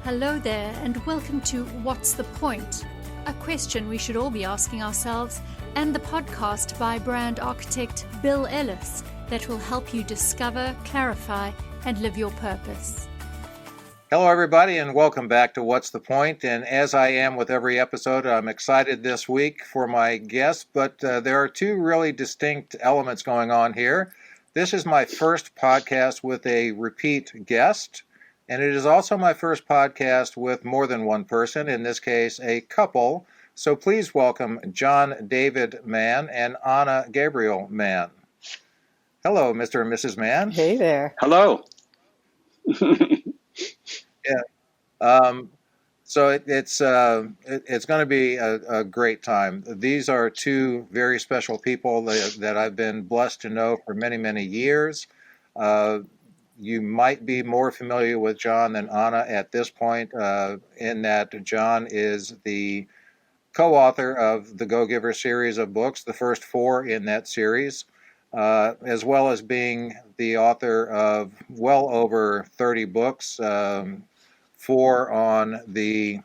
Hello there, and welcome to What's the Point? A question we should all be asking ourselves, and the podcast by brand architect Bill Ellis that will help you discover, clarify, and live your purpose. Hello, everybody, and welcome back to What's the Point? And as I am with every episode, I'm excited this week for my guest, but there are two really distinct elements going on here. This is my first podcast with a repeat guest, and it is also my first podcast with more than one person, in this case, a couple. So please welcome John David Mann and Anna Gabriel Mann. Hello, Mr. and Mrs. Mann. Hey there. Hello. Yeah. So it's going to be a great time. These are two very special people that I've been blessed to know for many, many years. You might be more familiar with John than Anna at this point, in that John is the co-author of the Go-Giver series of books, the first four in that series, as well as being the author of well over 30 books, four on the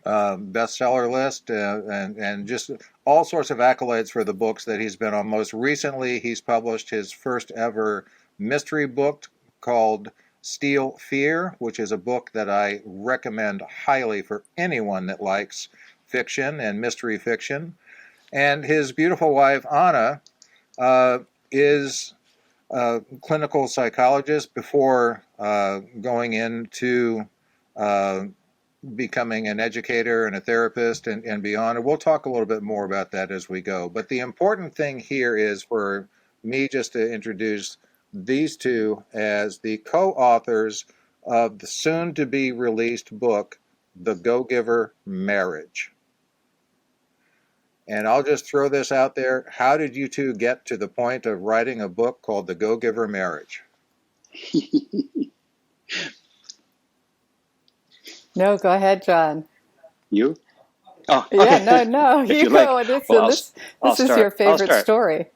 bestseller list, and just all sorts of accolades for the books that he's been on. Most recently, he's published his first ever mystery book called Steal Fear, which is a book that I recommend highly for anyone that likes fiction and mystery fiction. And his beautiful wife, Anna, is a clinical psychologist before going into becoming an educator and a therapist and beyond. And we'll talk a little bit more about that as we go. But the important thing here is for me just to introduce these two as the co-authors of the soon-to-be released book, The Go-Giver Marriage. And I'll just throw this out there. How did you two get to the point of writing a book called The Go-Giver Marriage? No, go ahead, John. You? Oh, okay. Yeah, no, you go. This is your favorite story.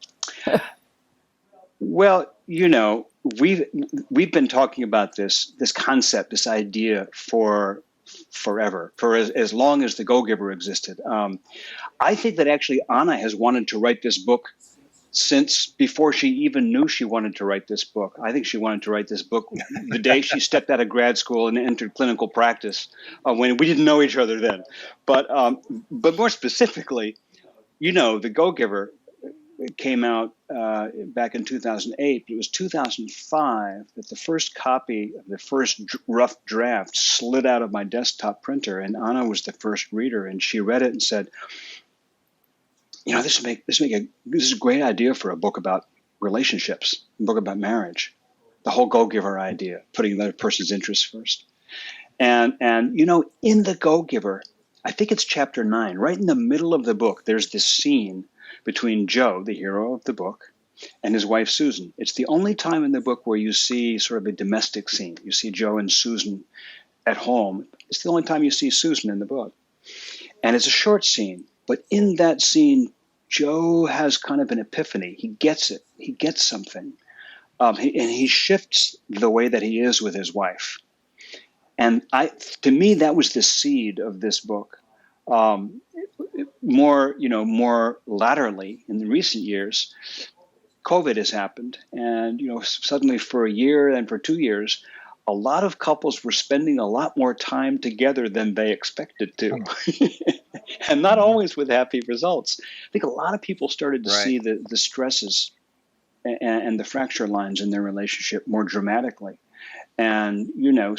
Well, you know, we've been talking about this concept, this idea for forever, for as long as the Go-Giver existed. I think that actually Anna has wanted to write this book since before she even knew she wanted to write this book. I think she wanted to write this book the day she stepped out of grad school and entered clinical practice, when we didn't know each other then. But more specifically, you know, the Go-Giver came out back in 2008. It was 2005 that the first copy of the first rough draft slid out of my desktop printer, and Anna was the first reader, and she read it and said, you know, this is a great idea for a book about relationships, a book about marriage, the whole Go-Giver idea, putting the other person's interests first. And you know, in the Go-Giver, I think it's chapter 9, right in the middle of the book, there's this scene between Joe, the hero of the book, and his wife Susan. It's the only time in the book where you see sort of a domestic scene. You see Joe and Susan at home. It's the only time you see Susan in the book. And it's a short scene, but in that scene, Joe has kind of an epiphany. He gets it. He gets something. And he shifts the way that he is with his wife. And to me, that was the seed of this book. More laterally in the recent years, COVID has happened. And, you know, suddenly for a year and for 2 years, a lot of couples were spending a lot more time together than they expected to. And not always with happy results. I think a lot of people started to see the stresses and the fracture lines in their relationship more dramatically. And, you know,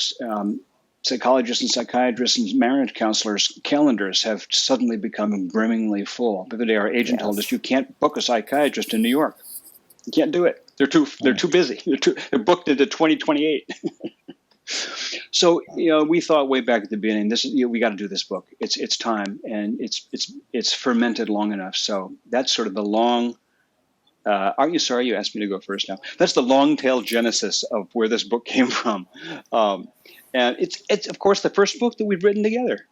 psychologists and psychiatrists and marriage counselors' calendars have suddenly become brimmingly full. The other day, our agent told us, you can't book a psychiatrist in New York. You can't do it. They're too busy. They're booked into 2028. So, you know, we thought way back at the beginning, we got to do this book. It's time, and it's fermented long enough. So that's sort of the long. Aren't you sorry you asked me to go first now? That's the long tail genesis of where this book came from. And it's of course the first book that we've written together.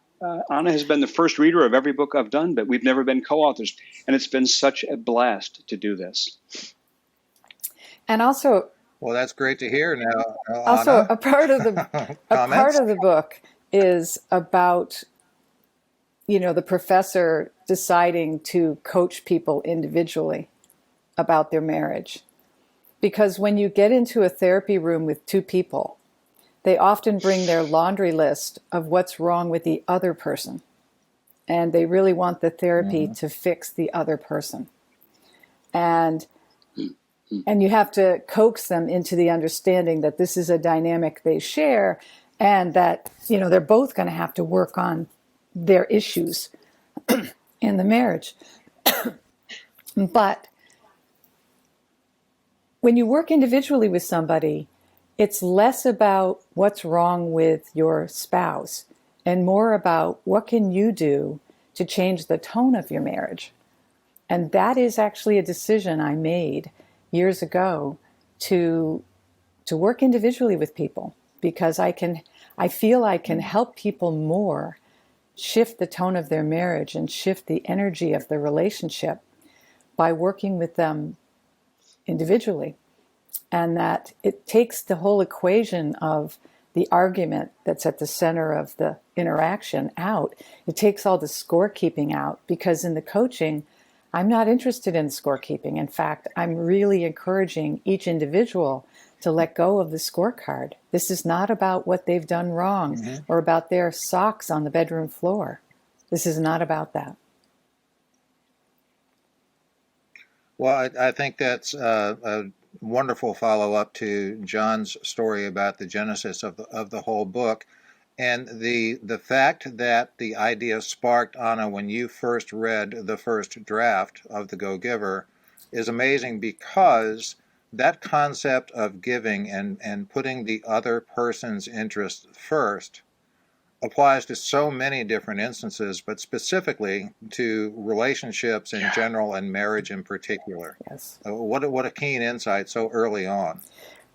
Anna has been the first reader of every book I've done, but we've never been co-authors. And it's been such a blast to do this. And also, Well, that's great to hear. Now, Also, Anna, a part of comments? the book is about, the professor deciding to coach people individually about their marriage. Because when you get into a therapy room with two people, they often bring their laundry list of what's wrong with the other person. And they really want the therapy to fix the other person. And you have to coax them into the understanding that this is a dynamic they share, and that, they're both going to have to work on their issues in the marriage. But when you work individually with somebody, it's less about what's wrong with your spouse and more about what can you do to change the tone of your marriage. And that is actually a decision I made years ago to work individually with people, because I feel I can help people more shift the tone of their marriage and shift the energy of the relationship by working with them individually. And that it takes the whole equation of the argument that's at the center of the interaction out. It takes all the scorekeeping out, because in the coaching, I'm not interested in scorekeeping. In fact, I'm really encouraging each individual to let go of the scorecard. This is not about what they've done wrong or about their socks on the bedroom floor. This is not about that. Well, I think that's a wonderful follow-up to John's story about the genesis of the whole book. And the fact that the idea sparked, Anna, when you first read the first draft of The Go-Giver is amazing, because that concept of giving and putting the other person's interests first applies to so many different instances, but specifically to relationships in general and marriage in particular. Yes. What a keen insight so early on.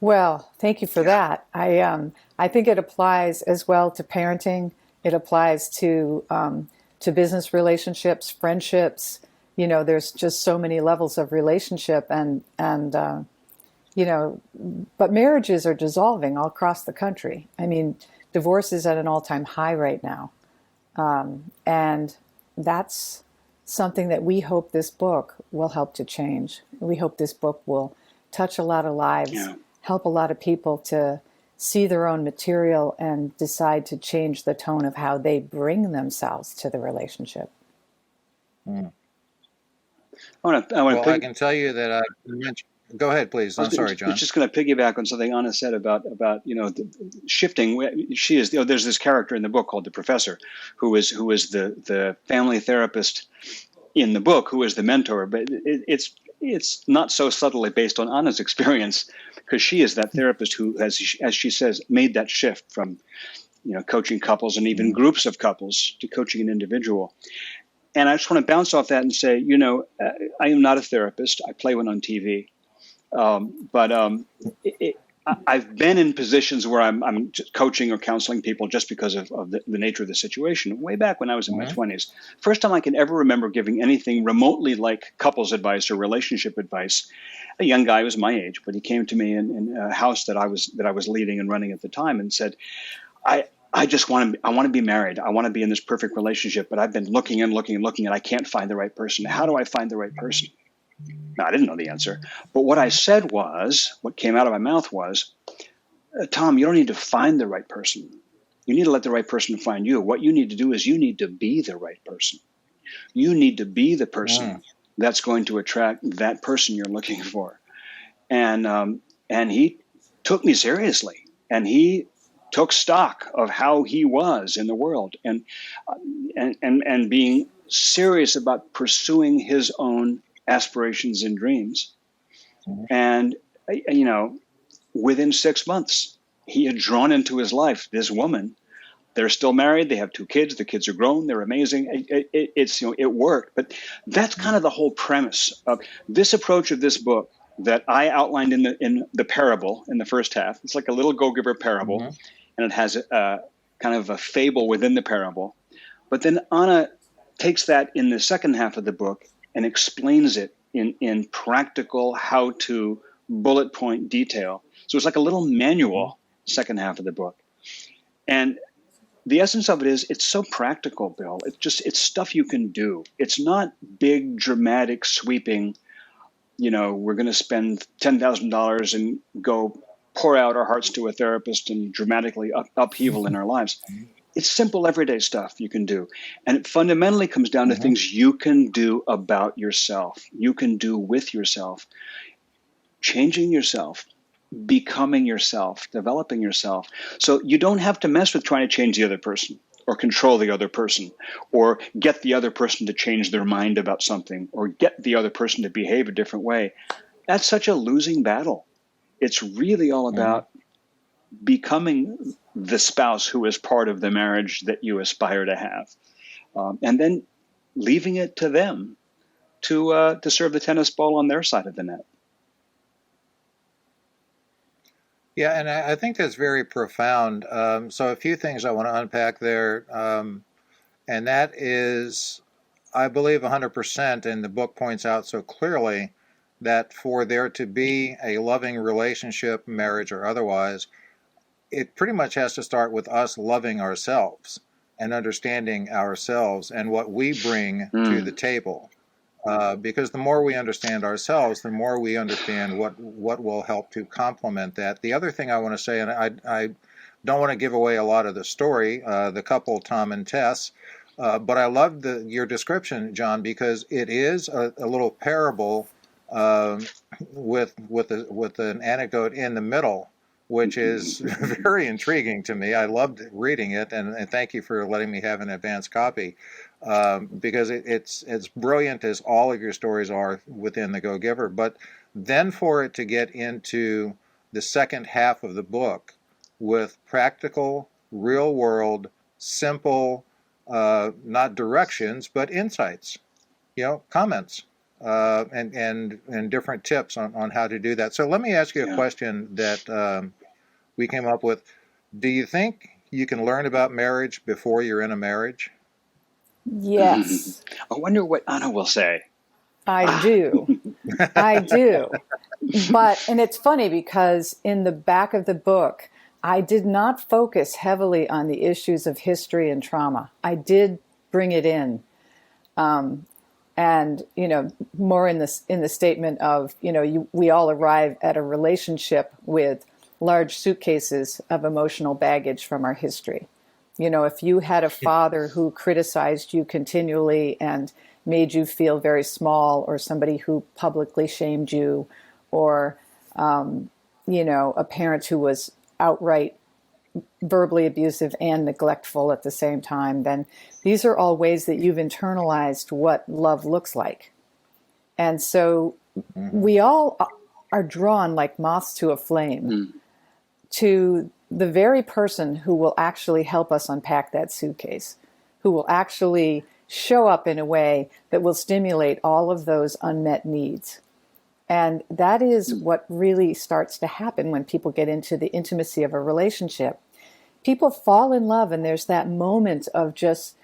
Well, thank you for that. I think it applies as well to parenting. It applies to business relationships, friendships. There's just so many levels of relationship, and but marriages are dissolving all across the country. I mean, divorce is at an all-time high right now, and that's something that we hope this book will help to change. We hope this book will touch a lot of lives, help a lot of people to see their own material and decide to change the tone of how they bring themselves to the relationship. I can tell you that I mentioned. Go ahead, please. I'm sorry, John. I was just going to piggyback on something Anna said about shifting. She is there's this character in the book called the professor, who is the family therapist in the book, who is the mentor. But it's not so subtly based on Anna's experience, because she is that therapist who has, as she says, made that shift from coaching couples and even groups of couples to coaching an individual. And I just want to bounce off that and say, I am not a therapist. I play one on TV. I've been in positions where I'm just coaching or counseling people just because of the nature of the situation. Way back when I was in my 20s, first time I can ever remember giving anything remotely like couples advice or relationship advice. A young guy was my age, but he came to me in a house that I was leading and running at the time and said, I want to be married. I want to be in this perfect relationship, but I've been looking and looking and looking, and I can't find the right person. How do I find the right person? Now, I didn't know the answer, but what I said was, what came out of my mouth was, Tom, you don't need to find the right person. You need to let the right person find you. What you need to do is you need to be the right person. You need to be the person that's going to attract that person you're looking for. And he took me seriously, and he took stock of how he was in the world, and being serious about pursuing his own aspirations and dreams. And, within 6 months, he had drawn into his life this woman. They're still married. They have 2 kids. The kids are grown. They're amazing. It worked. But that's kind of the whole premise of this approach of this book that I outlined in the parable in the first half. It's like a little Go-Giver parable, and it has a kind of a fable within the parable. But then Anna takes that in the second half of the book and explains it in practical how-to bullet point detail So it's like a little manual, second half of the book. And the essence of it is it's so practical, Bill. It's stuff you can do. It's not big, dramatic, sweeping, we're going to spend $10,000 and go pour out our hearts to a therapist and dramatically upheaval in our lives. It's simple, everyday stuff you can do. And it fundamentally comes down to things you can do about yourself, you can do with yourself, changing yourself, becoming yourself, developing yourself. So you don't have to mess with trying to change the other person or control the other person or get the other person to change their mind about something or get the other person to behave a different way. That's such a losing battle. It's really all about becoming the spouse who is part of the marriage that you aspire to have, and then leaving it to them to serve the tennis ball on their side of the net. Yeah, and I think that's very profound. So a few things I want to unpack there, and that is, I believe 100%, and the book points out so clearly that for there to be a loving relationship, marriage or otherwise, it pretty much has to start with us loving ourselves and understanding ourselves and what we bring to the table. Because the more we understand ourselves, the more we understand what will help to complement that. The other thing I want to say, and I don't want to give away a lot of the story, the couple, Tom and Tess, but I loved your description, John, because it is a little parable with an anecdote in the middle, which is very intriguing to me. I loved reading it, and thank you for letting me have an advance copy, because it's as brilliant as all of your stories are within The Go-Giver. But then for it to get into the second half of the book with practical, real-world, simple, not directions, but insights, comments, and different tips on how to do that. So let me ask you a question that we came up with. Do you think you can learn about marriage before you're in a marriage? Yes. I wonder what Anna will say. I do. I do. And it's funny because in the back of the book, I did not focus heavily on the issues of history and trauma. I did bring it in. And, more in the statement of, we all arrive at a relationship with large suitcases of emotional baggage from our history. If you had a father who criticized you continually and made you feel very small, or somebody who publicly shamed you, or, a parent who was outright verbally abusive and neglectful at the same time, then these are all ways that you've internalized what love looks like. And so we all are drawn like moths to a flame to the very person who will actually help us unpack that suitcase, who will actually show up in a way that will stimulate all of those unmet needs. And that is what really starts to happen when people get into the intimacy of a relationship. People fall in love, and there's that moment of just,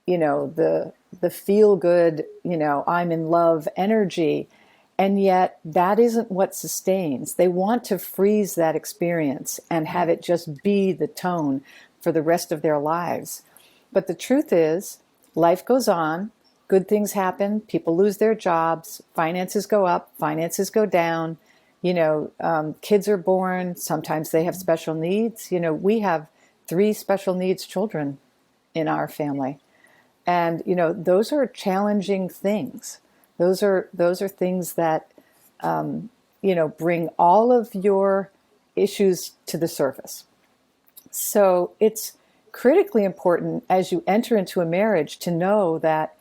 the feel good, I'm in love energy. And yet that isn't what sustains. They want to freeze that experience and have it just be the tone for the rest of their lives. But the truth is, life goes on, good things happen, people lose their jobs, finances go up, finances go down, kids are born, sometimes they have special needs. We have 3 special needs children in our family. And, those are challenging things. Those are things that, bring all of your issues to the surface. So it's critically important as you enter into a marriage to know that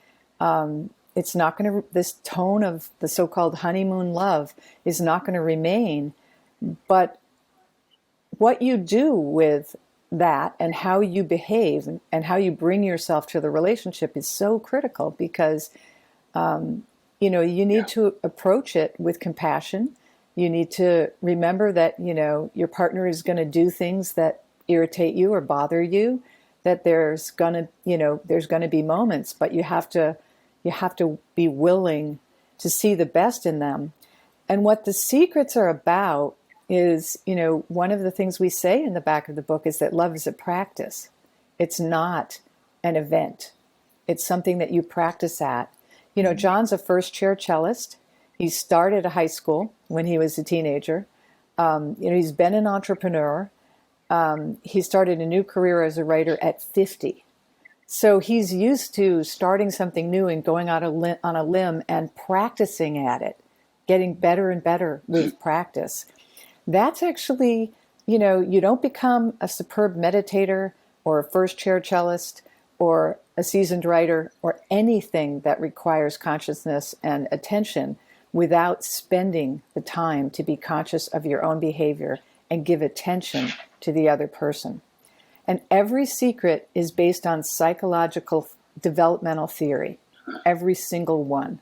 it's not going to, this tone of the so-called honeymoon love is not going to remain. But what you do with that and how you behave and how you bring yourself to the relationship is so critical, because you need to approach it with compassion. You need to remember that, your partner is going to do things that irritate you or bother you, that there's going to be moments, but you have to be willing to see the best in them. And what the secrets are about is, one of the things we say in the back of the book is that love is a practice. It's not an event. It's something that you practice at. John's a first chair cellist. He started a high school when he was a teenager. He's been an entrepreneur. He started a new career as a writer at 50. So he's used to starting something new and going out on a limb and practicing at it, getting better and better with practice. That's actually, you don't become a superb meditator or a first chair cellist or a seasoned writer or anything that requires consciousness and attention without spending the time to be conscious of your own behavior and give attention to the other person. And every secret is based on psychological developmental theory, every single one.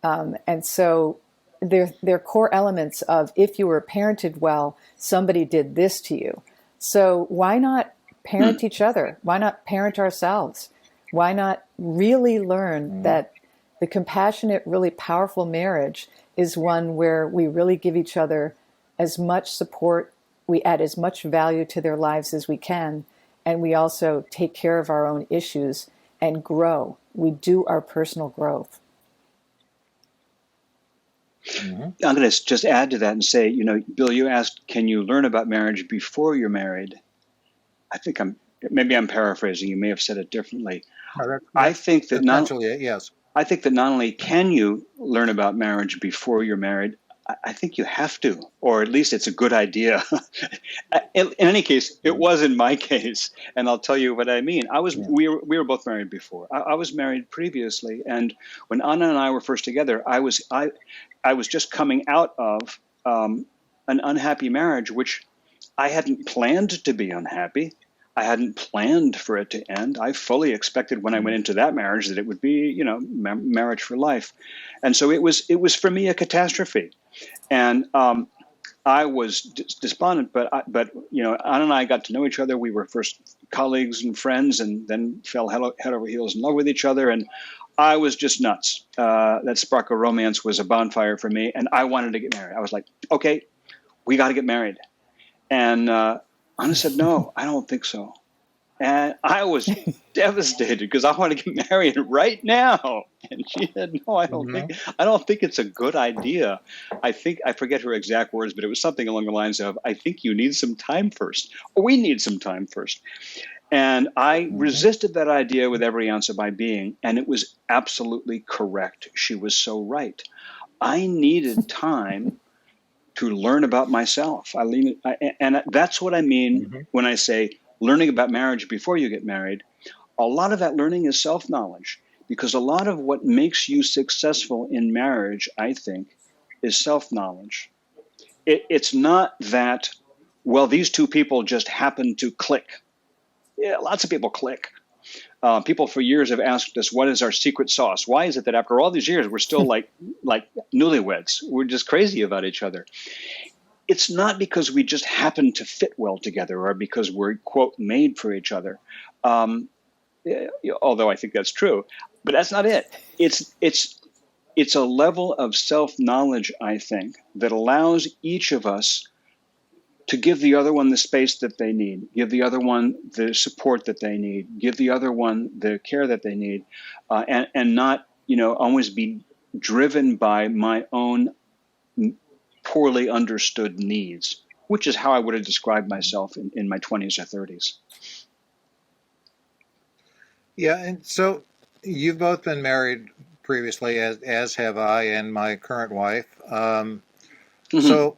And so they're core elements of, if you were parented well, somebody did this to you. So why not parent each other? Why not parent ourselves? Why not really learn that the compassionate, really powerful marriage is one where we really give each other as much support, we add as much value to their lives as we can, and we also take care of our own issues and grow. We do our personal growth. I'm going to just add to that and say, Bill, you asked, can you learn about marriage before you're married? I think maybe I'm paraphrasing. You may have said it differently. No, I think that yes. I think that not only can you learn about marriage before you're married, I think you have to, or at least it's a good idea. In any case, it was in my case, and I'll tell you what I mean. We were both married before. I was married previously, and when Anna and I were first together, I was just coming out of an unhappy marriage, which I hadn't planned to be unhappy. I hadn't planned for it to end. I fully expected when I went into that marriage that it would be, marriage for life. And so it was for me a catastrophe. And I was despondent, but Anna and I got to know each other. We were first colleagues and friends, and then fell head over heels in love with each other. And I was just nuts. That spark of romance was a bonfire for me, and I wanted to get married. I was like, okay, we got to get married. And Anna said, no, I don't think so. And I was devastated because I want to get married right now. And she said, no, I don't think it's a good idea. I forget her exact words, but it was something along the lines of, I think you need some time first. Or we need some time first. And I resisted that idea with every ounce of my being. And it was absolutely correct. She was so right. I needed time to learn about myself. And that's what I mean when I say learning about marriage before you get married. A lot of that learning is self-knowledge, because a lot of what makes you successful in marriage, I think, is self-knowledge. It's not that, well, these two people just happen to click. Yeah, lots of people click. People for years have asked us, what is our secret sauce? Why is it that after all these years, we're still like newlyweds? We're just crazy about each other. It's not because we just happen to fit well together or because we're, quote, made for each other. Although I think that's true, but that's not it. It's a level of self-knowledge, I think, that allows each of us to give the other one the space that they need, give the other one the support that they need, give the other one the care that they need, and not, always be driven by my own poorly understood needs, which is how I would have described myself in my 20s or 30s. Yeah, and so you've both been married previously, as have I and my current wife. So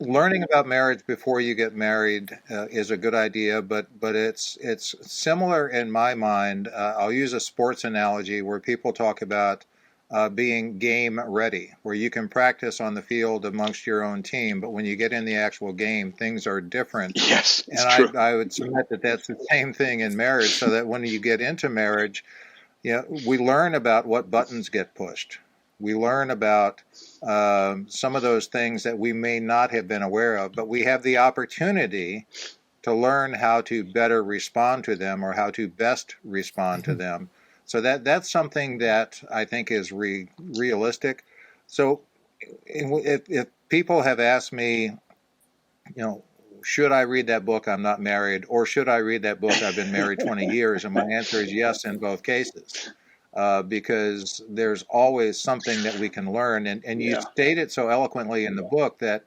learning about marriage before you get married is a good idea, but it's similar in my mind. I'll use a sports analogy where people talk about being game ready, where you can practice on the field amongst your own team, but when you get in the actual game, things are different. Yes, it's and true. I would submit that that's the same thing in marriage, so that when you get into marriage, we learn about what buttons get pushed. We learn about some of those things that we may not have been aware of, but we have the opportunity to learn how to better respond to them, or how to best respond to them. So that's something that I think is realistic. So if people have asked me, should I read that book? I'm not married. Or should I read that book? I've been married 20 years. And my answer is yes in both cases, because there's always something that we can learn. And you Yeah. state it so eloquently in the book that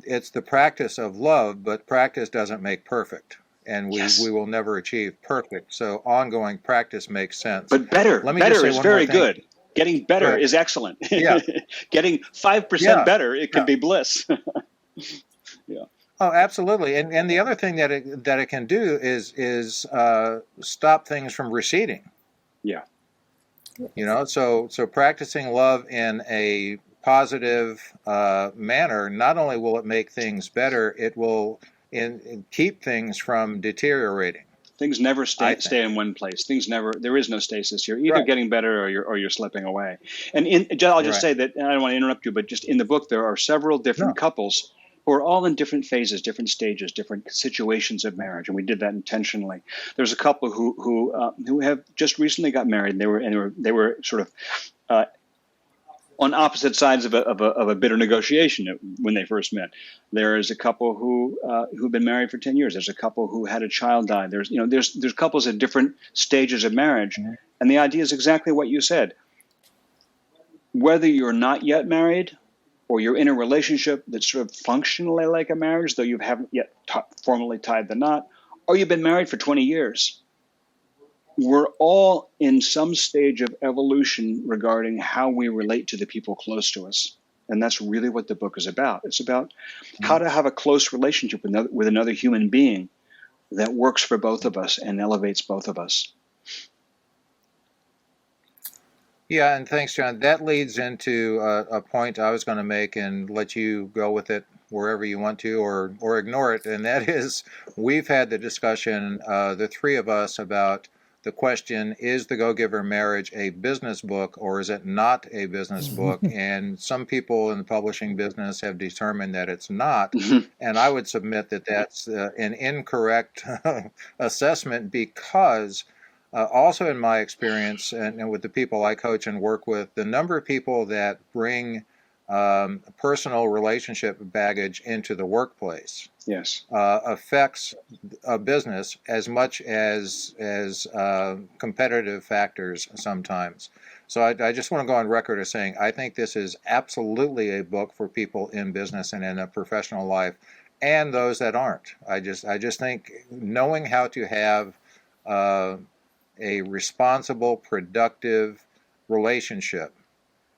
it's the practice of love, but practice doesn't make perfect. And we will never achieve perfect. So ongoing practice makes sense. But better is very good. Getting better is excellent. Yeah. Getting 5% better, it can be bliss. Yeah. Oh, absolutely. And the other thing that it can do is stop things from receding. Yeah. So practicing love in a positive manner, not only will it make things better, it will keep things from deteriorating. Things never stay in one place. There is no stasis. You're either getting better or you're slipping away. And I'll just say that, and I don't want to interrupt you, but just in the book, there are several different couples who are all in different phases, different stages, different situations of marriage, and we did that intentionally. There's a couple who have just recently got married. And they were sort of on opposite sides of a bitter negotiation when they first met. There is a couple who've been married for 10 years. There's a couple who had a child die. There's couples at different stages of marriage, and the idea is exactly what you said. Whether you're not yet married, or you're in a relationship that's sort of functionally like a marriage, though you haven't yet formally tied the knot, or you've been married for 20 years. We're all in some stage of evolution regarding how we relate to the people close to us. And that's really what the book is about. It's about how to have a close relationship with another human being that works for both of us and elevates both of us. Yeah, and thanks, John. That leads into a point I was going to make and let you go with it wherever you want to, or ignore it. And that is, we've had the discussion, the three of us, about the question, is The Go-Giver Marriage a business book or is it not a business book? And some people in the publishing business have determined that it's not. And I would submit that that's an incorrect assessment, because also in my experience and with the people I coach and work with, the number of people that bring personal relationship baggage into the workplace affects a business as much as competitive factors sometimes. So I just want to go on record as saying I think this is absolutely a book for people in business and in a professional life, and those that aren't. I just think knowing how to have a responsible, productive relationship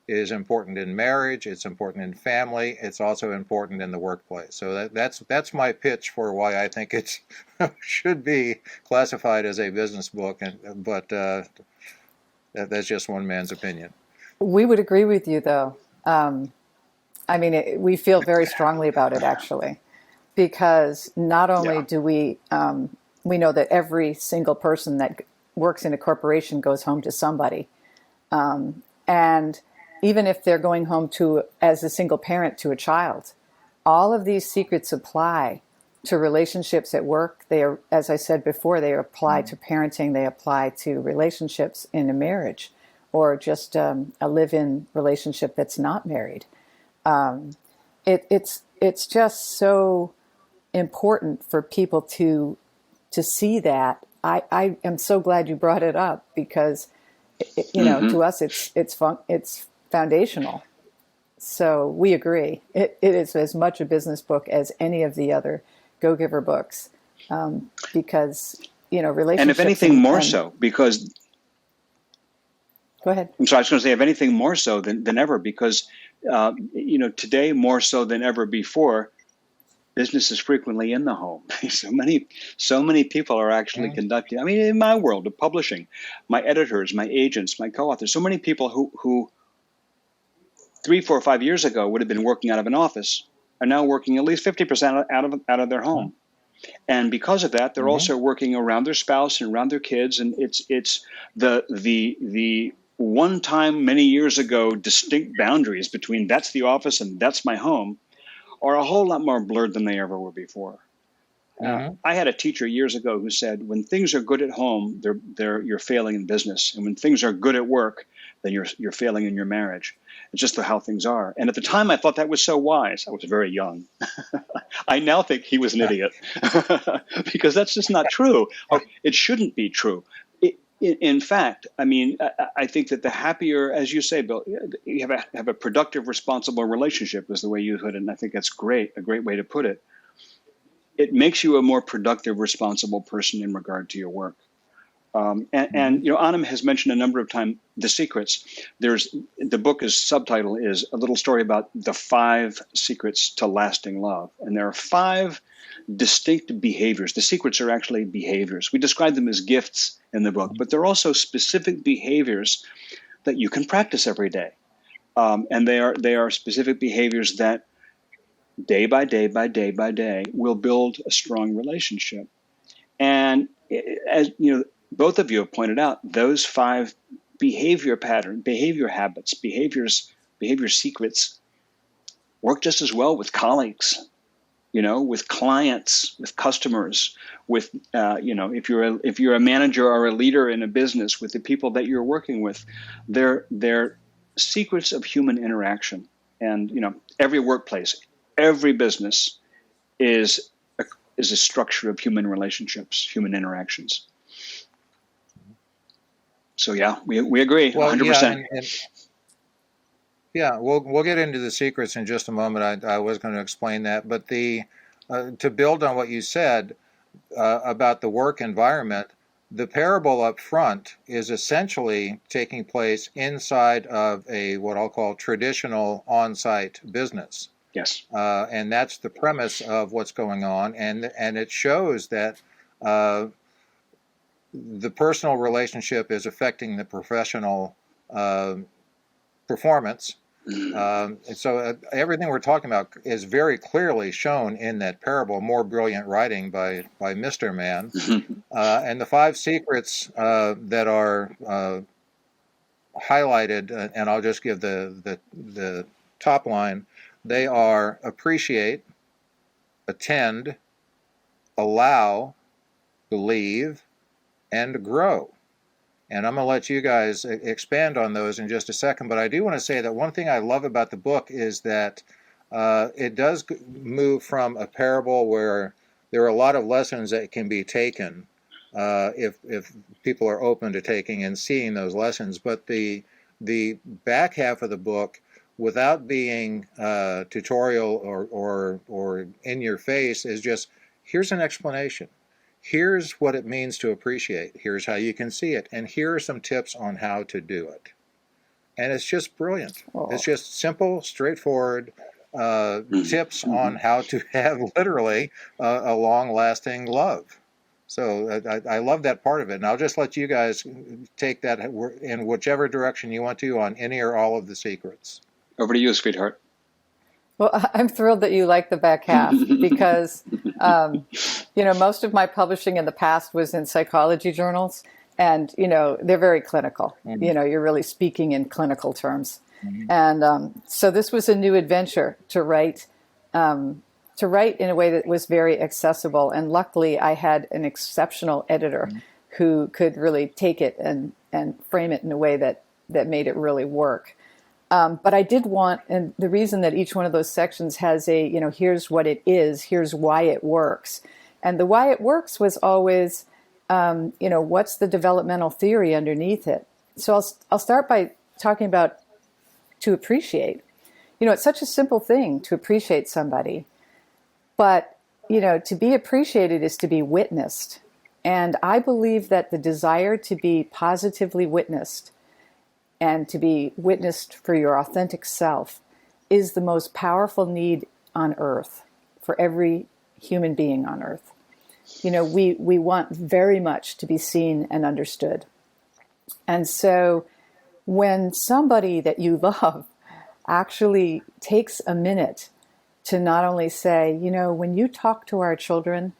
is important in marriage. It's important in family. It's also important in the workplace. So that's my pitch for why I think it should be classified as a business book. But that's just one man's opinion. We would agree with you, though. We feel very strongly about it, actually, because not only do we know that every single person that works in a corporation goes home to somebody. And even if they're going home as a single parent to a child, all of these secrets apply to relationships at work. They are, as I said before, they apply to parenting. They apply to relationships in a marriage, or just a live-in relationship that's not married. It's just so important for people to see that. I am so glad you brought it up, because to us it's foundational. So we agree. It is as much a business book as any of the other Go-Giver books, because relationships. And if anything, more so, because. Go ahead. I'm sorry. I was going to say, if anything, more so than ever, because today more so than ever before, business is frequently in the home. So many people are actually conducting. I mean, in my world of publishing, my editors, my agents, my co-authors, so many people who 3, 4, 5 years ago would have been working out of an office are now working at least 50% out of their home. And because of that, they're also working around their spouse and around their kids. And it's the one time many years ago distinct boundaries between that's the office and that's my home are a whole lot more blurred than they ever were before. Mm-hmm. I had a teacher years ago who said, when things are good at home, you're failing in business. And when things are good at work, then you're failing in your marriage. It's just how things are. And at the time, I thought that was so wise. I was very young. I now think he was an idiot because that's just not true. Or it shouldn't be true. In fact, I mean, I think that the happier, as you say, Bill, you have a productive, responsible relationship is the way you put it. And I think that's great, a great way to put it. It makes you a more productive, responsible person in regard to your work. And Anam has mentioned a number of times The Secrets. The book is subtitle is a little story about the 5 secrets to lasting love. And there are 5 distinct behaviors. The secrets are actually behaviors. We describe them as gifts in the book, but they're also specific behaviors that you can practice every day. And they are specific behaviors that day by day by day by day will build a strong relationship. And as you know, both of you have pointed out, those 5 behavior patterns, behavior habits, behavior secrets work just as well with colleagues, with clients, with customers, with if you're a manager or a leader in a business, with the people that you're working with. They're secrets of human interaction. And every workplace, every business is a structure of human relationships, human interactions. So yeah, we agree 100%. Yeah, we'll get into the secrets in just a moment. I was going to explain that, but to build on what you said about the work environment, the parable up front is essentially taking place inside of what I'll call traditional on-site business. Yes. And that's the premise of what's going on, and it shows that the personal relationship is affecting the professional performance. And so everything we're talking about is very clearly shown in that parable. More brilliant writing by Mr. Mann. And the 5 secrets that are highlighted, and I'll just give the top line. They are appreciate, attend, allow, believe, and grow. And I'm going to let you guys expand on those in just a second. But I do want to say that one thing I love about the book is that it does move from a parable where there are a lot of lessons that can be taken if people are open to taking and seeing those lessons. But the back half of the book, without being tutorial or in your face, is just, here's an explanation. Here's what it means to appreciate. Here's how you can see it. And here are some tips on how to do it. And it's just brilliant. Oh. It's just simple, straightforward tips on how to have literally a long-lasting love. So I love that part of it. And I'll just let you guys take that in whichever direction you want to on any or all of the secrets. Over to you, sweetheart. Well, I'm thrilled that you like the back half because, most of my publishing in the past was in psychology journals, and, they're very clinical. Mm-hmm. You're really speaking in clinical terms. Mm-hmm. And so this was a new adventure to write in a way that was very accessible. And luckily, I had an exceptional editor mm-hmm. who could really take it and frame it in a way that made it really work. But I did want, and the reason that each one of those sections has here's what it is, here's why it works. And the why it works was always, what's the developmental theory underneath it? So I'll start by talking about to appreciate. It's such a simple thing to appreciate somebody. But, to be appreciated is to be witnessed. And I believe that the desire to be positively witnessed and to be witnessed for your authentic self is the most powerful need on earth for every human being on earth. We want very much to be seen and understood. And so when somebody that you love actually takes a minute to not only say, when you talk to our children,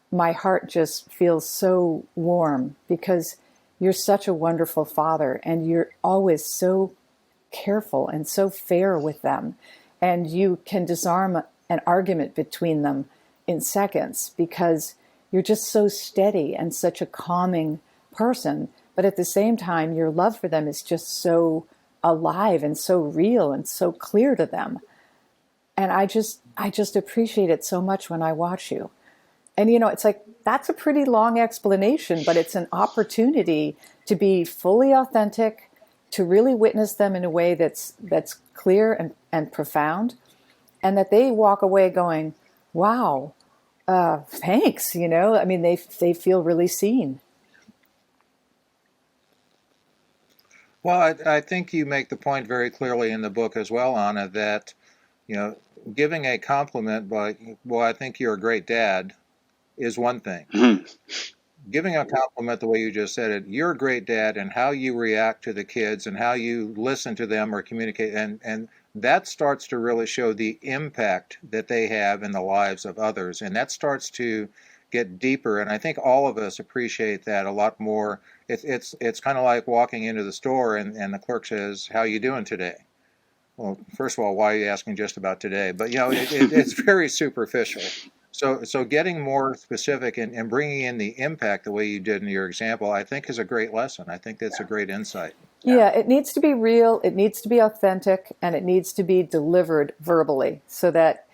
my heart just feels so warm because you're such a wonderful father, and you're always so careful and so fair with them. And you can disarm an argument between them in seconds because you're just so steady and such a calming person. But at the same time, your love for them is just so alive and so real and so clear to them. And I just appreciate it so much when I watch you. And, it's like, that's a pretty long explanation, but it's an opportunity to be fully authentic, to really witness them in a way that's clear and profound, and that they walk away going, wow, thanks, I mean, they feel really seen. Well, I think you make the point very clearly in the book as well, Anna, that, giving a compliment by, well, I think you're a great dad, is one thing. Mm-hmm. Giving a compliment the way you just said it, you're a great dad, and how you react to the kids and how you listen to them or communicate, and that starts to really show the impact that they have in the lives of others, and that starts to get deeper. And I think all of us appreciate that a lot more. It's kind of like walking into the store and the clerk says, "How you doing today?" Well, first of all, why are you asking just about today? But it's very superficial. So getting more specific and bringing in the impact the way you did in your example, I think is a great lesson. I think that's a great insight. Yeah, it needs to be real, it needs to be authentic, and it needs to be delivered verbally so that,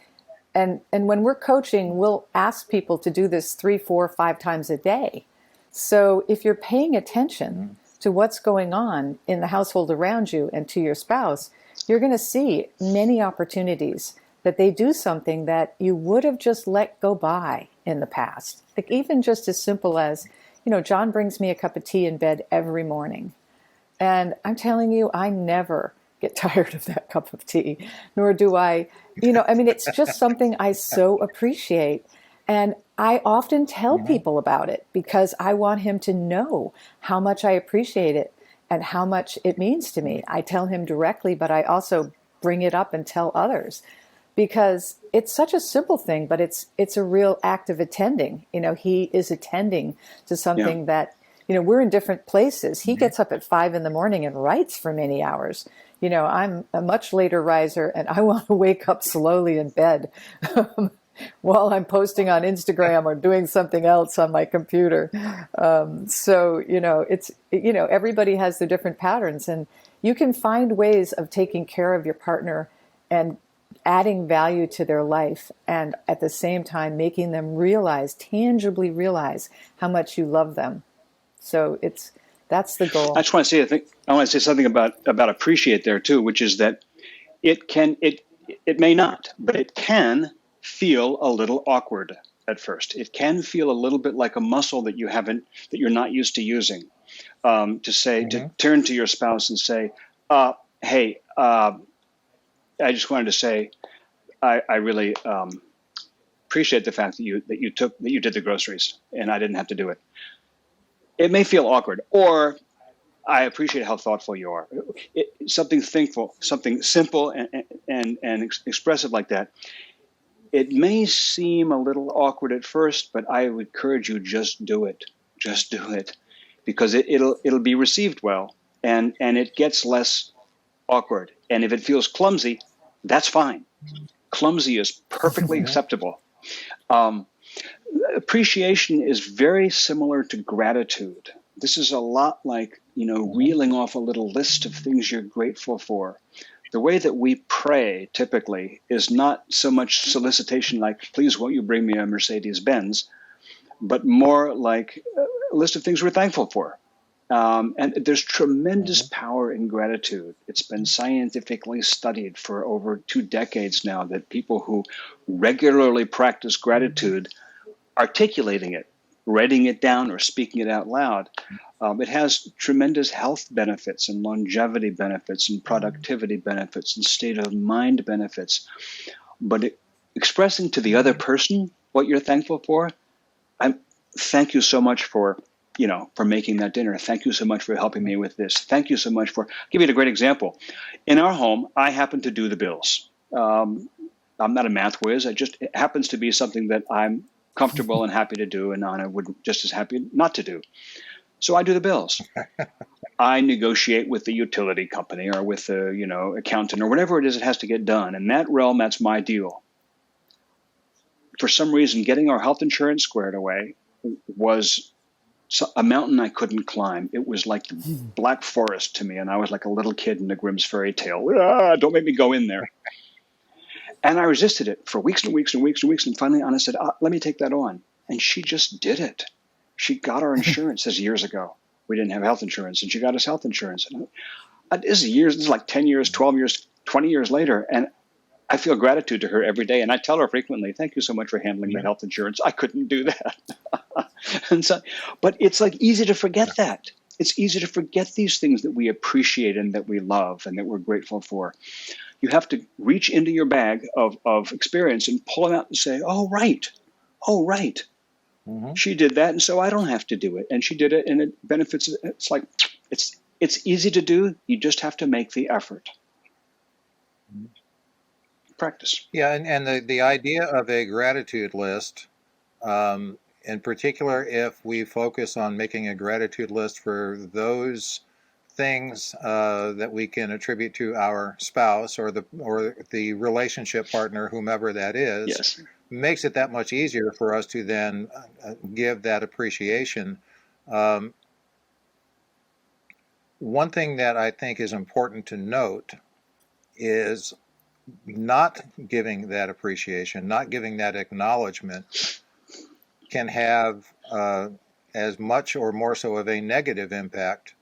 and when we're coaching, we'll ask people to do this 3, 4, 5 times a day. So if you're paying attention to what's going on in the household around you and to your spouse, you're going to see many opportunities that they do something that you would have just let go by in the past. Like even just as simple as, John brings me a cup of tea in bed every morning. And I'm telling you, I never get tired of that cup of tea, nor do I, it's just something I so appreciate. And I often tell people about it because I want him to know how much I appreciate it and how much it means to me. I tell him directly, but I also bring it up and tell others. Because it's such a simple thing, but it's a real act of attending. He is attending to something that, we're in different places. He gets up at 5 a.m. and writes for many hours. I'm a much later riser, and I want to wake up slowly in bed while I'm posting on Instagram or doing something else on my computer. Everybody has their different patterns, and you can find ways of taking care of your partner and adding value to their life, and at the same time making them tangibly realize how much you love them. So that's the goal. I just want to say, I want to say something about appreciate there too, which is that it may not, but it can feel a little awkward at first. It can feel a little bit like a muscle that you're not used to using. To turn to your spouse and say, "Hey, I just wanted to say, I really appreciate the fact that you did the groceries and I didn't have to do it." It may feel awkward, or I appreciate how thoughtful you are. Something thankful, something simple and expressive like that. It may seem a little awkward at first, but I would encourage you, just do it. Just do it, because it'll be received well, and it gets less awkward. And if it feels clumsy, that's fine. Clumsy is perfectly acceptable. Appreciation is very similar to gratitude. This is a lot like, reeling off a little list of things you're grateful for. The way that we pray typically is not so much solicitation like, "Please, won't you bring me a Mercedes-Benz?" but more like a list of things we're thankful for. And there's tremendous power in gratitude. It's been scientifically studied for over 2 decades now that people who regularly practice gratitude, articulating it, writing it down, or speaking it out loud, it has tremendous health benefits and longevity benefits and productivity benefits and state of mind benefits. But expressing to the other person what you're thankful for, thank you so much for making that dinner. Thank you so much for helping me with this. Thank you so much for, I'll give you a great example. In our home, I happen to do the bills. I'm not a math whiz. It happens to be something that I'm comfortable and happy to do, and Anna would just as happy not to do. So I do the bills. I negotiate with the utility company or with the, accountant or whatever it is that has to get done. In that realm, that's my deal. for some reason, getting our health insurance squared away was a mountain I couldn't climb. It was like the Black Forest to me, and I was like a little kid in a Grimm's fairy tale. Don't make me go in there. And I resisted it for weeks and weeks and weeks and weeks. And finally, Anna said, let me take that on. And she just did it. She got our insurance. This is years ago. We didn't have health insurance, and she got us health insurance. And this is like 10 years, 12 years, 20 years later. And I feel gratitude to her every day. And I tell her frequently, thank you so much for handling the health insurance. I couldn't do that. And so, but it's like easy to forget that. It's easy to forget these things that we appreciate and that we love and that we're grateful for. You have to reach into your bag of experience and pull them out and say, oh, right. She did that, and so I don't have to do it. And she did it, and it benefits. It's like, it's easy to do. You just have to make the effort. Practice. Yeah, and the idea of a gratitude list, in particular, if we focus on making a gratitude list for those things that we can attribute to our spouse or the relationship partner, whomever that is, Yes. makes it that much easier for us to then give that appreciation. One thing that I think is important to note is not giving that appreciation, not giving that acknowledgement can have as much or more so of a negative impact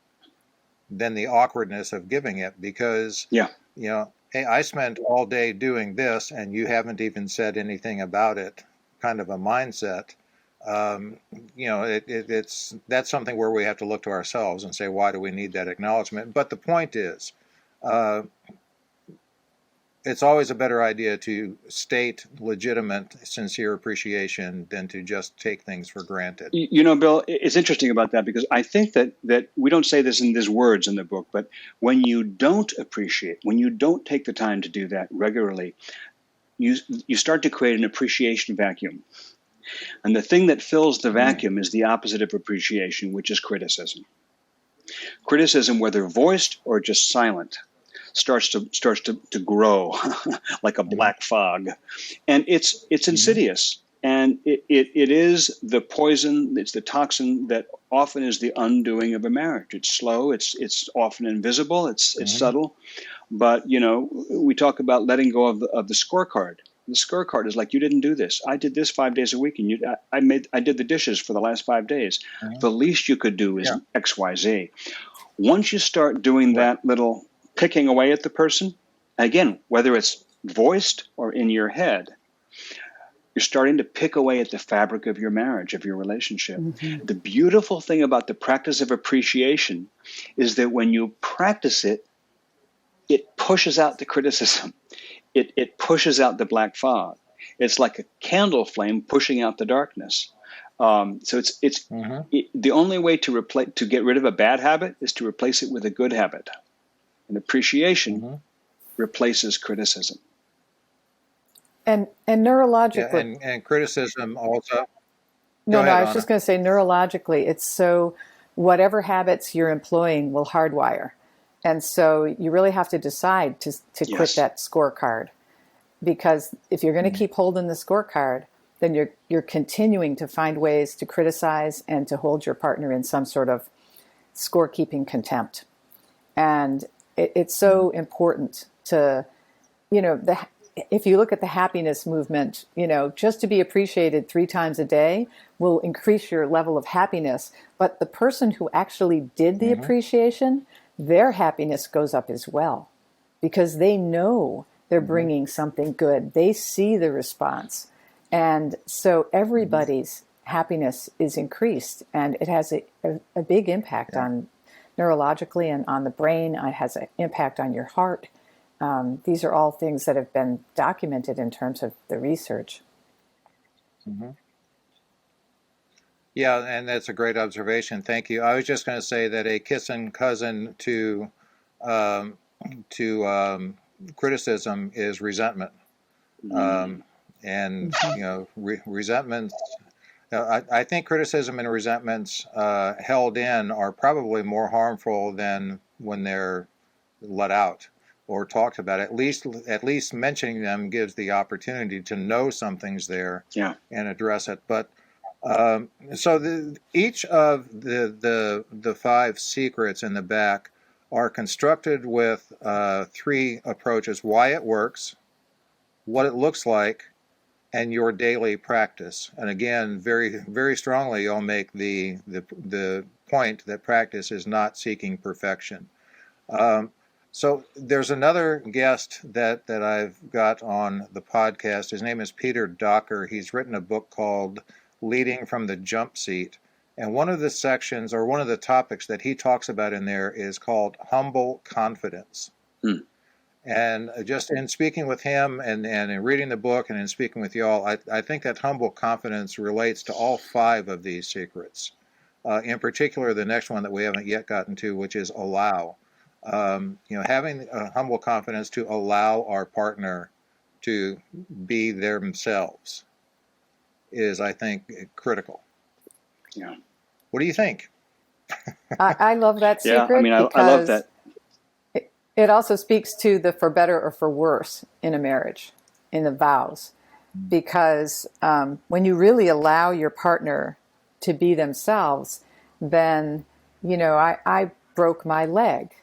than the awkwardness of giving it, because, hey, I spent all day doing this and you haven't even said anything about it, kind of a mindset. That's something where we have to look to ourselves and say, why do we need that acknowledgement? But the point is, it's always a better idea to state legitimate, sincere appreciation than to just take things for granted. Bill, it's interesting about that, because I think that we don't say this in these words in the book, but when you don't appreciate, when you don't take the time to do that regularly, you start to create an appreciation vacuum. And the thing that fills the vacuum is the opposite of appreciation, which is criticism. Criticism, whether voiced or just silent, starts to grow like a black fog, and it's insidious, and it is the poison, it's the toxin that often is the undoing of a marriage. It's slow, it's often invisible, it's subtle, but we talk about letting go of the scorecard. The scorecard is like, you didn't do this. I did this 5 days a week, and I did the dishes for the last 5 days. The least you could do is X, Y, Z. Once you start doing that little picking away at the person, again, whether it's voiced or in your head, you're starting to pick away at the fabric of your marriage, of your relationship. The beautiful thing about the practice of appreciation is that when you practice it, it pushes out the criticism. It pushes out the black fog. It's like a candle flame pushing out the darkness. So the only way to get rid of a bad habit is to replace it with a good habit. And appreciation replaces criticism. And neurologically, and criticism also. I was just going to say, neurologically, it's so whatever habits you're employing will hardwire, and so you really have to decide to quit that scorecard, because if you're going to keep holding the scorecard, then you're continuing to find ways to criticize and to hold your partner in some sort of scorekeeping contempt, and it's so important to, if you look at the happiness movement, just to be appreciated 3 times a day will increase your level of happiness. But the person who actually did the appreciation, their happiness goes up as well, because they know they're bringing something good. They see the response. And so everybody's happiness is increased, and it has a big impact on neurologically and on the brain. It has an impact on your heart. These are all things that have been documented in terms of the research. Yeah, and that's a great observation. Thank you. I was just going to say that a kissing cousin to criticism is resentment, and resentments. I think criticism and resentments held in are probably more harmful than when they're let out. or talked about. At least mentioning them gives the opportunity to know something's there, Yeah. and address it. But so each of the 5 secrets in the back are constructed with 3 approaches: why it works, what it looks like, and your daily practice. And again, very, very strongly, you'll make the point that practice is not seeking perfection. So there's another guest that I've got on the podcast. His name is Peter Docker. He's written a book called Leading from the Jump Seat. And one of the sections, or one of the topics that he talks about in there, is called humble confidence. And just in speaking with him and in reading the book and in speaking with y'all, I think that humble confidence relates to all 5 of these secrets. In particular, the next one that we haven't yet gotten to, which is allow. Having a humble confidence to allow our partner to be themselves is, I think, critical. Yeah. What do you think? I love that secret. Yeah, I mean, I love that. It also speaks to the for better or for worse in a marriage, in the vows. Because when you really allow your partner to be themselves, then, I broke my leg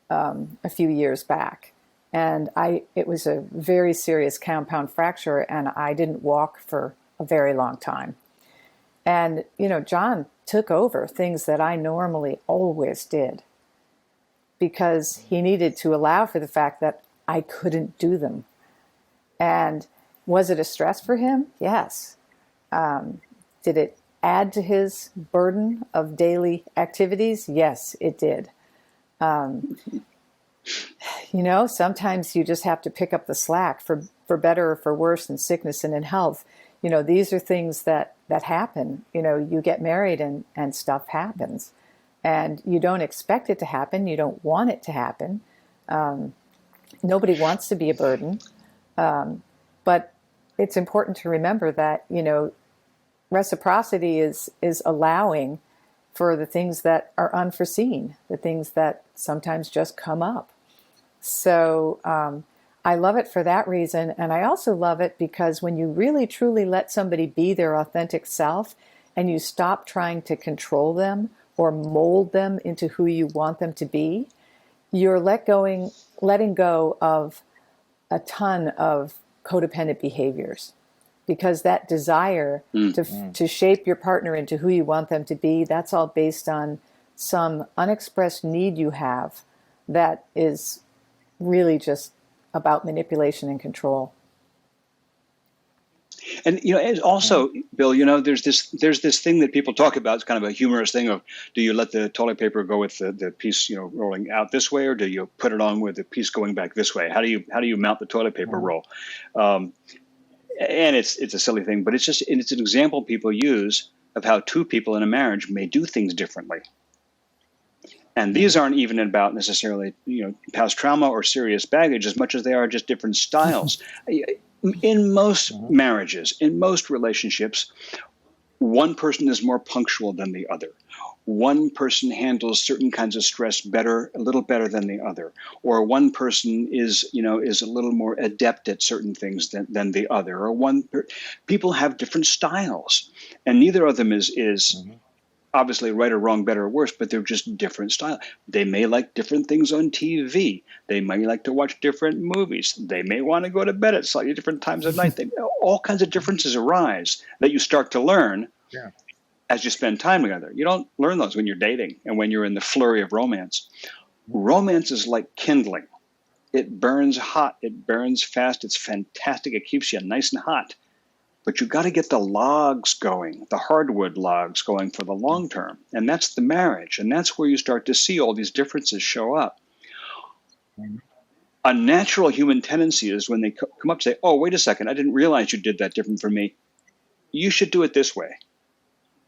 a few years back. And it was a very serious compound fracture, and I didn't walk for a very long time. And, John took over things that I normally always did, because he needed to allow for the fact that I couldn't do them. And was it a stress for him? Yes. Did it add to his burden of daily activities? Yes, it did. Sometimes you just have to pick up the slack for better or for worse, in sickness and in health. These are things that happen. You get married and stuff happens. And you don't expect it to happen. You don't want it to happen. Nobody wants to be a burden. But it's important to remember that, reciprocity is allowing for the things that are unforeseen, the things that sometimes just come up. So I love it for that reason. And I also love it because when you really, truly let somebody be their authentic self, and you stop trying to control them or mold them into who you want them to be, you're letting go of a ton of codependent behaviors. Because that desire to shape your partner into who you want them to be, that's all based on some unexpressed need you have that is really just about manipulation and control. And also, Bill, there's this thing that people talk about. It's kind of a humorous thing of, do you let the toilet paper go with the piece rolling out this way, or do you put it on with the piece going back this way? How do you mount the toilet paper roll? And it's a silly thing, but it's an example people use of how 2 people in a marriage may do things differently. And these aren't even about necessarily past trauma or serious baggage, as much as they are just different styles. In most marriages, in most relationships, one person is more punctual than the other. One person handles certain kinds of stress a little better than the other, or one person is a little more adept at certain things than the other, or people have different styles, and neither of them is obviously right or wrong, better or worse, but they're just different styles. They may like different things on TV. They may like to watch different movies. They may want to go to bed at slightly different times of night. All kinds of differences arise that you start to learn as you spend time together. You don't learn those when you're dating and when you're in the flurry of romance. Romance is like kindling. It burns hot. It burns fast. It's fantastic. It keeps you nice and hot. But you've got to get the logs going, the hardwood logs going for the long term. And that's the marriage. And that's where you start to see all these differences show up. A natural human tendency is when they come up and say, oh, wait a second, I didn't realize you did that different from me. You should do it this way.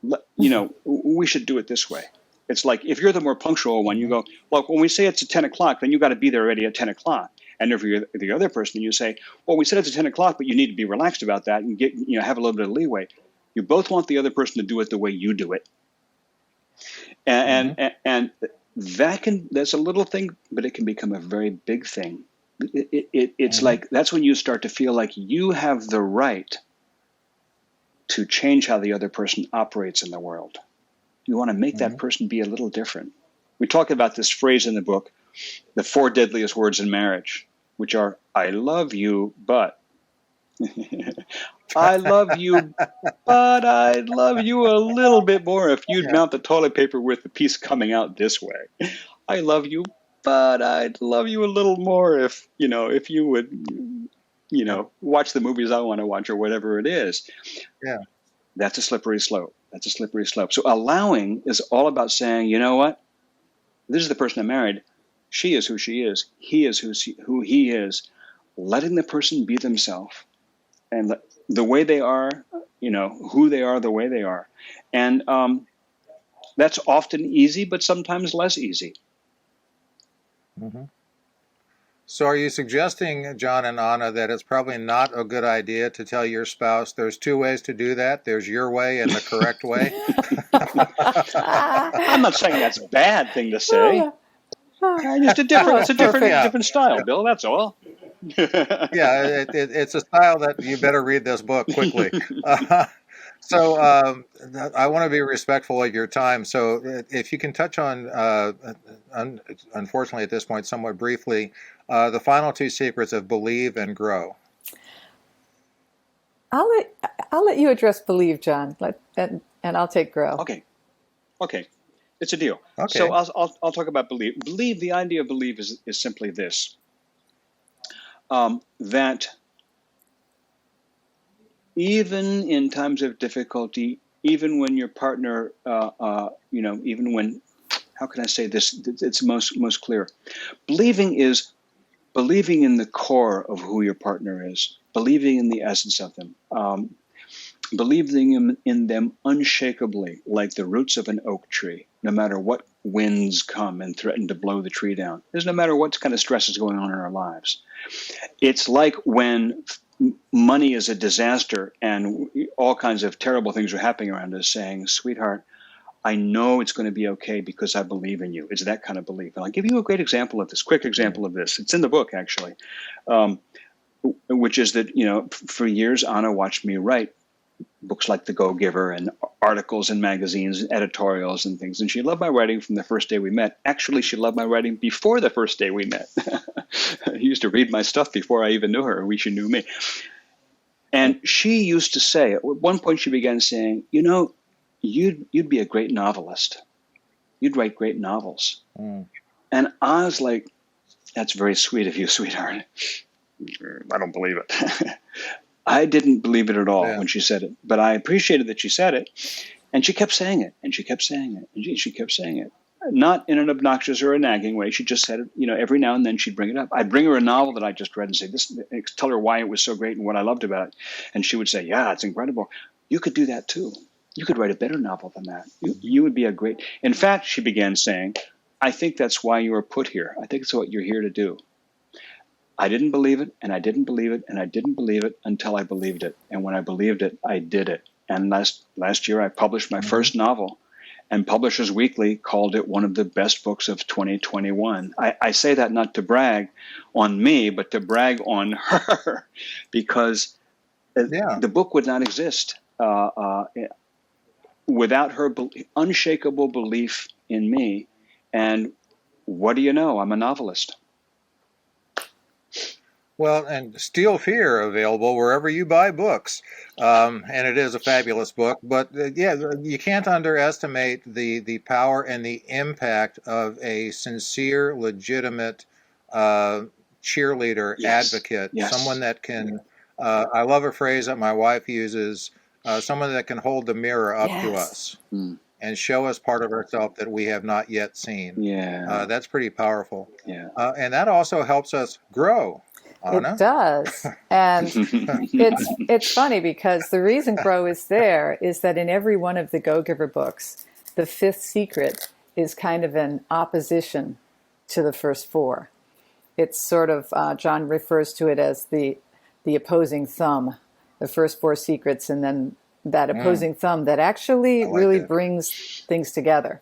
We should do it this way. It's like if you're the more punctual one, you go, look, when we say it's at 10 o'clock, then you got to be there already at 10 o'clock. And if you're the other person, you say, well, we said it's at 10 o'clock, but you need to be relaxed about that and have a little bit of leeway. You both want the other person to do it the way you do it. And that's a little thing, but it can become a very big thing. It's Mm-hmm. like, that's when you start to feel like you have the right to change how the other person operates in the world. You want to make Mm-hmm. that person be a little different. We talk about this phrase in the book, the 4 deadliest words in marriage, which are, I love you, but. I love you, but I'd love you a little bit more if you'd Yeah. mount the toilet paper with the piece coming out this way. I love you, but I'd love you a little more if you would, Yeah. watch the movies I want to watch or whatever it is. Yeah. That's a slippery slope. That's a slippery slope. So allowing is all about saying, you know what? This is the person I married. She is who she is. He is who he is. Letting the person be themselves and the way they are, who they are, the way they are. And that's often easy, but sometimes less easy. Mm-hmm. So are you suggesting, John and Anna, that it's probably not a good idea to tell your spouse there's 2 ways to do that? There's your way and the correct way? I'm not saying that's a bad thing to say. Just it's a different style, Yeah. Bill, that's all. Yeah, it's a style that you better read this book quickly. So I want to be respectful of your time. So if you can touch on, unfortunately at this point, somewhat briefly, the final 2 secrets of believe and grow. I'll let you address believe, John, and I'll take grow. Okay, it's a deal. Okay. So I'll talk about believe. Believe, the idea of believe is simply this. That even in times of difficulty, even when your partner, even when, how can I say this? It's most clear. Believing is believing in the core of who your partner is, believing in the essence of them, believing in them unshakably, like the roots of an oak tree, no matter what winds come and threaten to blow the tree down. There's no matter what kind of stress is going on in our lives. It's like when money is a disaster and all kinds of terrible things are happening around us, saying, sweetheart, I know it's going to be okay because I believe in you. It's that kind of belief. And I'll give you a great example of this, quick example of this. It's in the book, actually, which is that, for years, Anna watched me write books like The Go-Giver and articles in magazines and editorials and things. And she loved my writing from the first day we met. Actually, she loved my writing before the first day we met. She used to read my stuff before I even knew her, or she knew me. And she used to say, at one point she began saying, you'd be a great novelist. You'd write great novels. Mm. And I was like, that's very sweet of you, sweetheart. I don't believe it. I didn't believe it at all when she said it, but I appreciated that she said it. And she kept saying it, and she kept saying it, and she kept saying it. Not in an obnoxious or a nagging way. She just said it, every now and then she'd bring it up. I'd bring her a novel that I just read and say, tell her why it was so great and what I loved about it. And she would say, yeah, it's incredible. You could do that too. You could write a better novel than that. You would be a great... In fact, she began saying, I think that's why you were put here. I think it's what you're here to do. I didn't believe it, and I didn't believe it, and I didn't believe it until I believed it. And when I believed it, I did it. And last year, I published my first novel, and Publishers Weekly called it one of the best books of 2021. I say that not to brag on me, but to brag on her, because the book would not exist without her unshakable belief in me. And what do you know? I'm a novelist. Well, and Steel Fear available wherever you buy books, and it is a fabulous book. But you can't underestimate the power and the impact of a sincere, legitimate cheerleader, advocate, someone that can. I love a phrase that my wife uses: someone that can hold the mirror up to us and show us part of ourselves that we have not yet seen. Yeah, that's pretty powerful. Yeah, and that also helps us grow. Anna? It does. And it's funny because the reason grow is there is that in every one of the Go-Giver books, the 5th secret is kind of an opposition to the first 4. It's sort of, John refers to it as the opposing thumb, the first 4 secrets, and then that opposing thumb that actually really brings things together.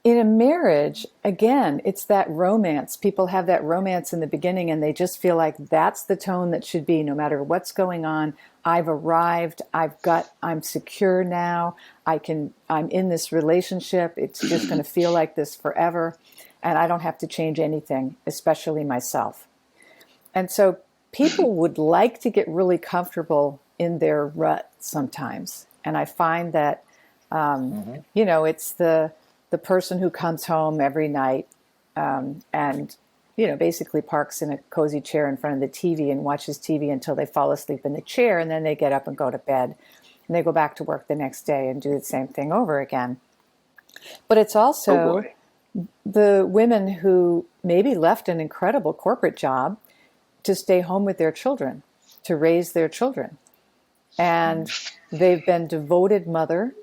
in a marriage, again, it's that romance. People have that romance in the beginning and they just feel like that's the tone that should be no matter what's going on. I've arrived. I'm secure now. I'm in this relationship. It's just going to feel like this forever. And I don't have to change anything, especially myself. And so people would like to get really comfortable in their rut sometimes. And I find that, it's the person who comes home every night and, basically parks in a cozy chair in front of the TV and watches TV until they fall asleep in the chair. And then they get up and go to bed and they go back to work the next day and do the same thing over again. But it's also the women who maybe left an incredible corporate job to stay home with their children, to raise their children. And they've been devoted mother.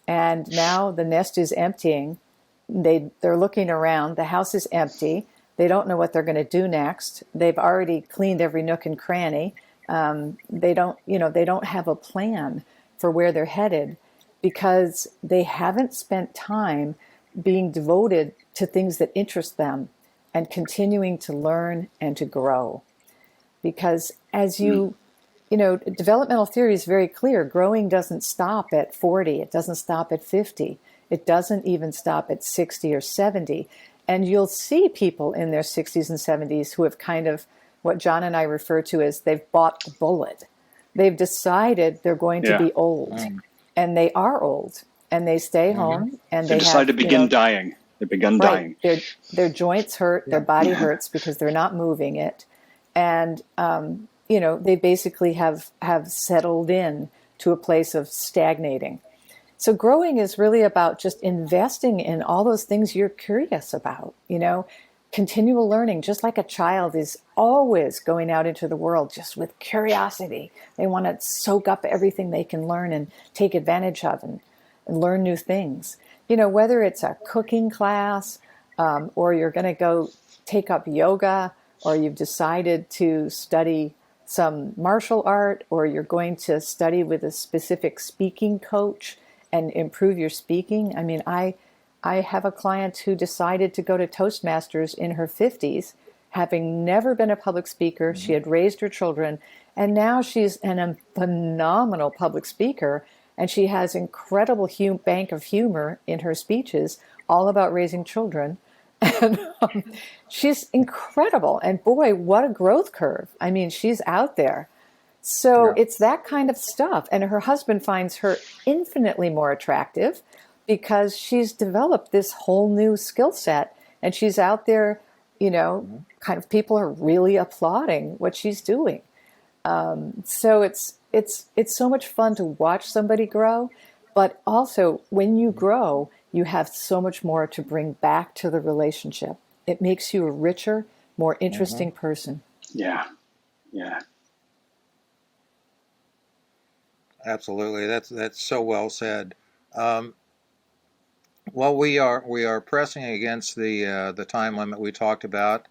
And now the nest is emptying. They're looking around. The house is empty. They don't know what they're going to do next. They've already cleaned every nook and cranny. They don't have a plan for where they're headed because they haven't spent time being devoted to things that interest them and continuing to learn and to grow. Because as developmental theory is very clear. Growing doesn't stop at 40. It doesn't stop at 50. It doesn't even stop at 60 or 70. And you'll see people in their 60s and 70s who have kind of what John and I refer to as they've bought the bullet. They've decided they're going to be old. And they are old. And they stay home. And they decide to begin dying. They begun dying. Their joints hurt. Their body hurts because they're not moving it. And they basically have settled in to a place of stagnating. So growing is really about just investing in all those things you're curious about, continual learning, just like a child is always going out into the world just with curiosity. They want to soak up everything they can learn and take advantage of and learn new things. Whether it's a cooking class or you're going to go take up yoga or you've decided to study some martial art, or you're going to study with a specific speaking coach and improve your speaking. I mean, I have a client who decided to go to Toastmasters in her 50s, having never been a public speaker. She had raised her children, and now she's a phenomenal public speaker, and she has incredible bank of humor in her speeches, all about raising children. And she's incredible. And boy, what a growth curve. I mean, she's out there. So it's that kind of stuff. And her husband finds her infinitely more attractive because she's developed this whole new skill set. And she's out there, kind of people are really applauding what she's doing. So it's so much fun to watch somebody grow. But also, when you grow, you have so much more to bring back to the relationship. It makes you a richer, more interesting person. Yeah. Absolutely. That's so well said. Well, we are pressing against the time limit we talked about,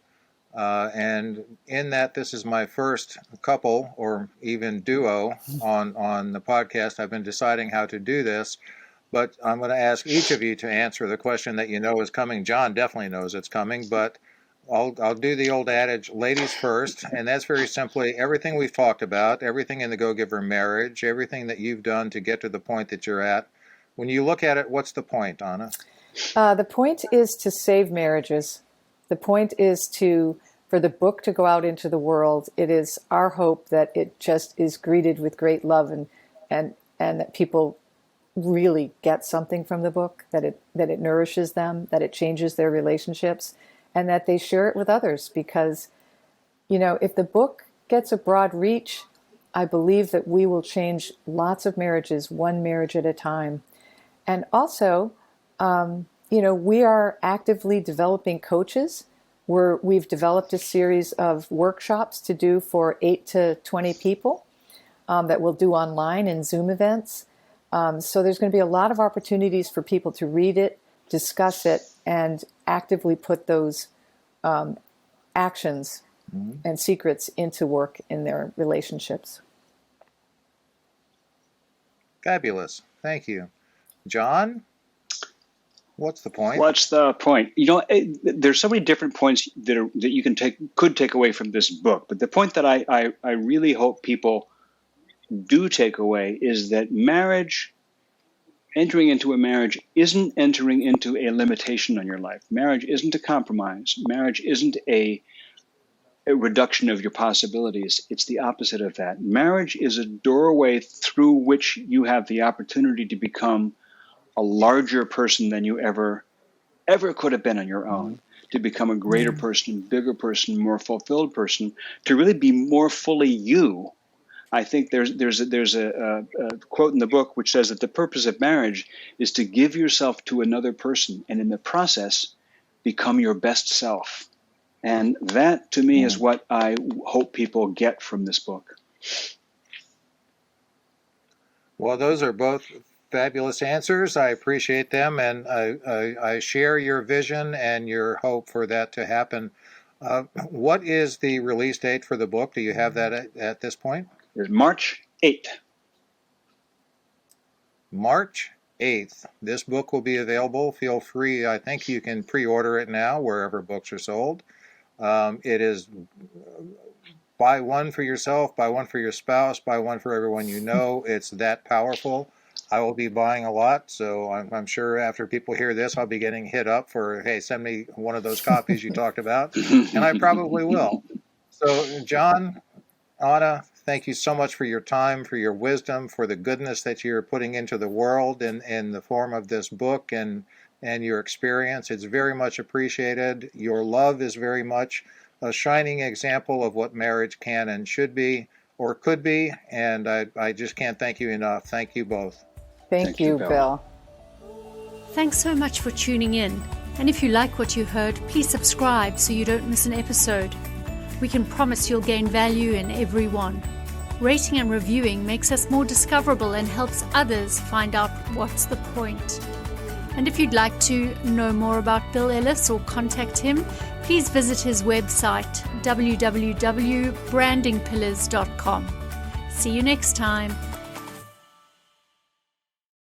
and in that this is my first couple or even duo on the podcast. I've been deciding how to do this. But I'm going to ask each of you to answer the question that is coming. John definitely knows it's coming, but I'll do the old adage, ladies first, and that's very simply everything we've talked about, everything in the Go-Giver marriage, everything that you've done to get to the point that you're at. When you look at it, what's the point, Anna? The point is to save marriages. The point is for the book to go out into the world. It is our hope that it just is greeted with great love and that people really get something from the book, that it nourishes them, that it changes their relationships, and that they share it with others. Because, if the book gets a broad reach, I believe that we will change lots of marriages, one marriage at a time. And also, we are actively developing coaches. We've developed a series of workshops to do for 8 to 20 people that we'll do online in Zoom events. So there's going to be a lot of opportunities for people to read it, discuss it, and actively put those actions and secrets into work in their relationships. Fabulous. Thank you. John? What's the point? What's the point? There's so many different points that you could take away from this book. But the point that I really hope people do take away is that entering into a marriage isn't entering into a limitation on your life. Marriage isn't a compromise. Marriage isn't a reduction of your possibilities. It's the opposite of that. Marriage is a doorway through which you have the opportunity to become a larger person than you ever could have been on your own, to become a greater person, bigger person, more fulfilled person, to really be more fully you. I think there's a quote in the book which says that the purpose of marriage is to give yourself to another person and in the process become your best self. And that, to me, is what I hope people get from this book. Well, those are both fabulous answers. I appreciate them, and I share your vision and your hope for that to happen. What is the release date for the book? Do you have that at this point? It's March 8th. March 8th. This book will be available. Feel free. I think you can pre-order it now wherever books are sold. It is buy one for yourself, buy one for your spouse, buy one for everyone you know. It's that powerful. I will be buying a lot, so I'm sure after people hear this, I'll be getting hit up for, hey, send me one of those copies you talked about, and I probably will. So, John, Anna, thank you so much for your time, for your wisdom, for the goodness that you're putting into the world in the form of this book and your experience. It's very much appreciated. Your love is very much a shining example of what marriage can and should be or could be, and I just can't thank you enough. Thank you both. Thank you, Bill. Thanks so much for tuning in. And if you like what you heard, please subscribe so you don't miss an episode. We can promise you'll gain value in every one. Rating and reviewing makes us more discoverable and helps others find out what's the point. And if you'd like to know more about Bill Ellis or contact him, please visit his website, www.brandingpillars.com. See you next time.